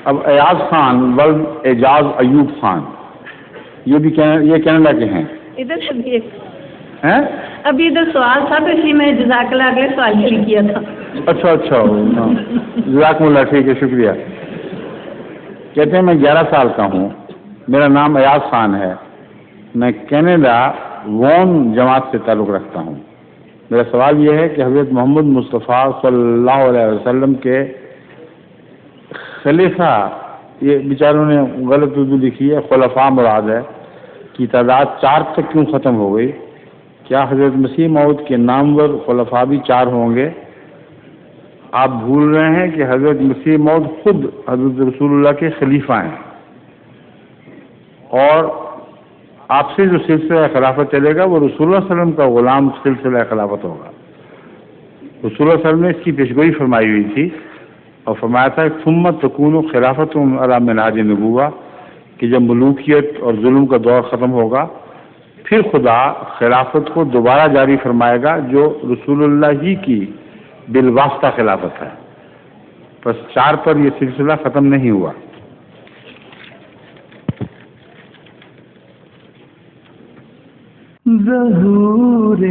اب ایاز خان ولد اعجاز ایوب خان، یہ بھی یہ کینیڈا کے ہیں. ادھر ابھی ادھر سوال تھا تو اسی میں جزاک اللہ اگلے سوال کے لیے کیا تھا. اچھا جزاکم اللہ، ٹھیک ہے، شکریہ. کہتے ہیں میں 11 سال کا ہوں، میرا نام ایاز خان ہے، میں کینیڈا وون جماعت سے تعلق رکھتا ہوں. میرا سوال یہ ہے کہ حضرت محمد مصطفیٰ صلی اللہ علیہ وسلم کے خلیفہ، یہ بیچاروں نے غلط اردو لکھی ہے، خلفاء مراد ہے، کی تعداد 4 تک کیوں ختم ہو گئی؟ کیا حضرت مسیح موعود کے نامور خلفاء بھی 4 ہوں گے؟ آپ بھول رہے ہیں کہ حضرت مسیح موعود خود حضرت رسول اللہ کے خلیفہ ہیں، اور آپ سے جو سلسلہ خلافت چلے گا وہ رسول اللہ صلی اللہ علیہ وسلم کا غلام سلسلہ خلافت ہوگا. رسول اللہ صلی اللہ علیہ وسلم نے اس کی پیشگوئی فرمائی ہوئی تھی اور فرمایا تھا ثم تکون خلافت علی منہاج نبوہ، کہ جب ملوکیت اور ظلم کا دور ختم ہوگا پھر خدا خلافت کو دوبارہ جاری فرمائے گا، جو رسول اللہ ہی کی بالواسطہ خلافت ہے. بس 4 پر یہ سلسلہ ختم نہیں ہوا. ظہور